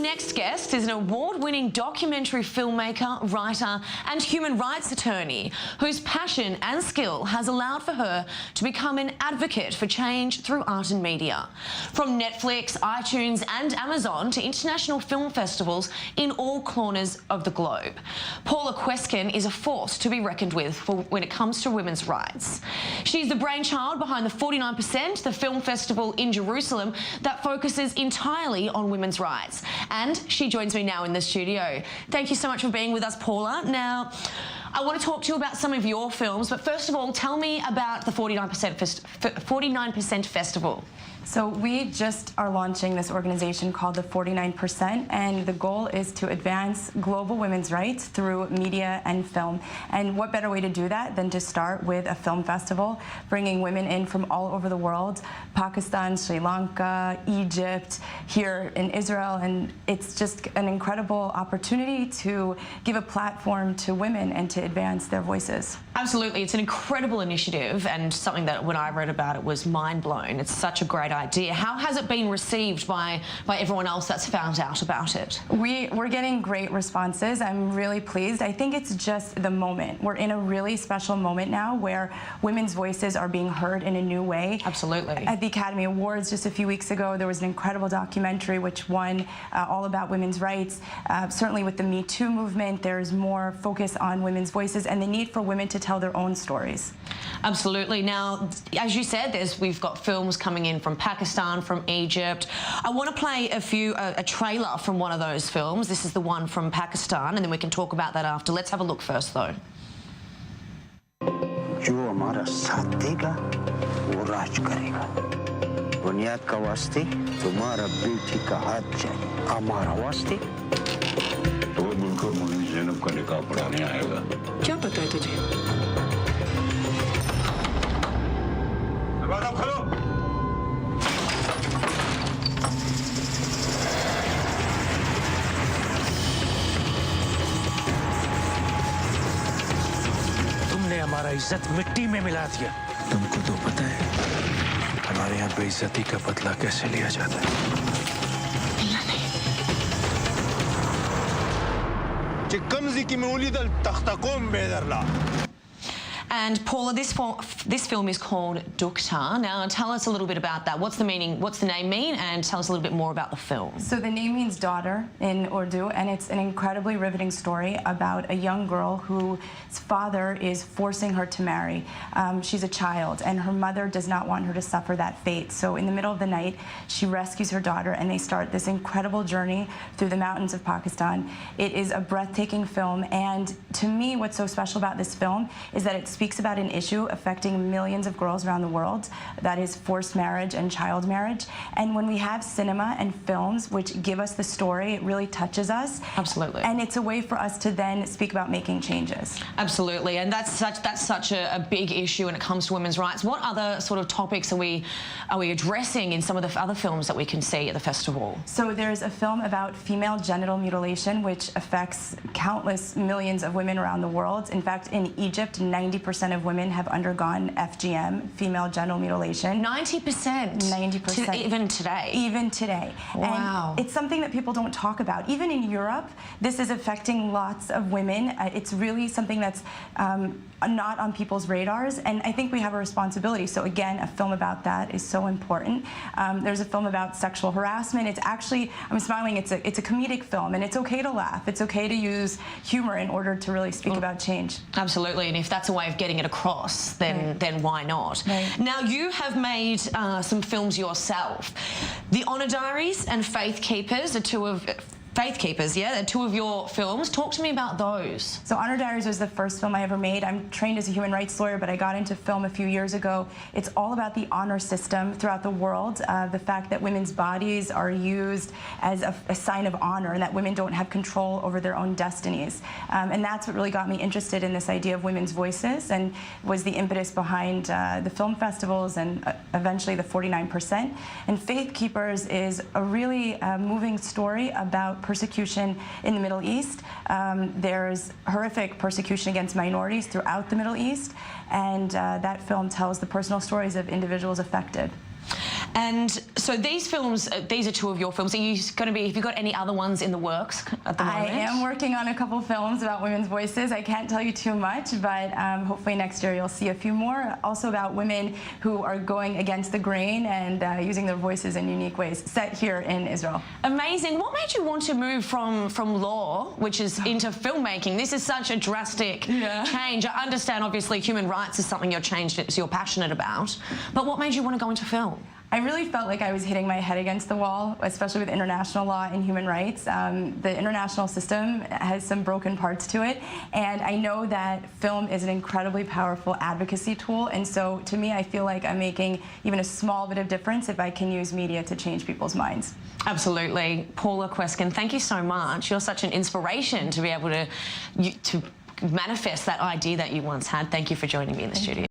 next guest is an award-winning documentary filmmaker, writer and human rights attorney whose passion and skill has allowed for her to become an advocate for change through art and media. From Netflix, iTunes and Amazon to international film festivals in all corners of the globe. Paula Kweskin is a force to be reckoned with when it comes to women's rights. She's the brainchild behind the 49%, the film festival in Jerusalem that focuses entirely on women's rights. And she joins me now in the studio. Thank you so much for being with us, Paula. Now, I want to talk to you about some of your films, but first of all, tell me about the 49% Festival. So we just are launching this organization called the 49%, and the goal is to advance global women's rights through media and film. And what better way to do that than to start with a film festival, bringing women in from all over the world, Pakistan, Sri Lanka, Egypt, here in Israel, and it's just an incredible opportunity to give a platform to women and to advance their voices. Absolutely, it's an incredible initiative and something that when I read about it was mind-blown. It's such a great idea. How has it been received by everyone else that's found out about it? We're getting great responses. I'm really pleased. I think it's just the moment. We're in a really special moment now where women's voices are being heard in a new way. Absolutely. At the Academy Awards just a few weeks ago, there was an incredible documentary which won all about women's rights. Certainly with the Me Too movement, there's more focus on women's voices and the need for women to tell their own stories. Absolutely. Now, as you said, we've got films coming in from Pakistan, from Egypt. I want to play a trailer from one of those films. This is the one from Pakistan, and then we can talk about that after. Let's have a look first, though. जो हमारा साथ देगा वो राज करेगा बुनियाद का वास्ते तुम्हारा बेटी का हाथ चाहिए हमारा वास्ते तो वो मुल्क मुझे ज़ैनब का निकाह पढ़ाने आएगा क्या पता है तुझे दरवाजा खोलो हमारा इज्जत मिट्टी में मिला दिया। तुमको तो पता है हमारे यहाँ बेइज्जती का बदला कैसे लिया जाता है। चिकमजी की मूली दल तख्ताकोम बेदरला। And Paula, this film is called Dukta. Now, tell us a little bit about that. What's the meaning? What's the name mean? And tell us a little bit more about the film. So the name means daughter in Urdu, and it's an incredibly riveting story about a young girl whose father is forcing her to marry. She's a child, and her mother does not want her to suffer that fate. So in the middle of the night, she rescues her daughter, and they start this incredible journey through the mountains of Pakistan. It is a breathtaking film, and to me, what's so special about this film is that it speaks about an issue affecting millions of girls around the world, that is forced marriage and child marriage. And when we have cinema and films which give us the story, it really touches us. Absolutely. And it's a way for us to then speak about making changes. Absolutely, and that's such a big issue when it comes to women's rights. What other sort of topics are we addressing in some of the other films that we can see at the festival? So there's a film about female genital mutilation, which affects countless millions of women around the world. In fact, in Egypt, 90% of women have undergone FGM, female genital mutilation. 90%? 90%. Even today? Even today. Wow. And it's something that people don't talk about. Even in Europe, this is affecting lots of women. It's really something that's not on people's radars, and I think we have a responsibility. So again, a film about that is so important. There's a film about sexual harassment. It's actually, I'm smiling, it's a comedic film, and it's okay to laugh. It's okay to use humor in order to really speak about change. Absolutely, and if that's a way of getting it across, then why not? Right. Now, you have made some films yourself. The Honor Diaries and Faith Keepers are two of your films. Talk to me about those. So Honor Diaries was the first film I ever made. I'm trained as a human rights lawyer, but I got into film a few years ago. It's all about the honor system throughout the world, the fact that women's bodies are used as a sign of honor and that women don't have control over their own destinies. And that's what really got me interested in this idea of women's voices and was the impetus behind the film festivals and eventually the 49%. And Faith Keepers is a really moving story about persecution in the Middle East. There's horrific persecution against minorities throughout the Middle East, and that film tells the personal stories of individuals affected. And so these films, these are two of your films. Are you going to be, have you got any other ones in the works at the moment? I am working on a couple films about women's voices. I can't tell you too much, but hopefully next year you'll see a few more. Also about women who are going against the grain and using their voices in unique ways, set here in Israel. Amazing. What made you want to move from law, which is into filmmaking? This is such a drastic change. I understand, obviously, human rights is something you're passionate about, but what made you want to go into film? I really felt like I was hitting my head against the wall, especially with international law and human rights. The international system has some broken parts to it, and I know that film is an incredibly powerful advocacy tool, and so to me I feel like I'm making even a small bit of difference if I can use media to change people's minds. Absolutely. Paula Kweskin, thank you so much. You're such an inspiration to be able to manifest that idea that you once had. Thank you for joining me in the studio.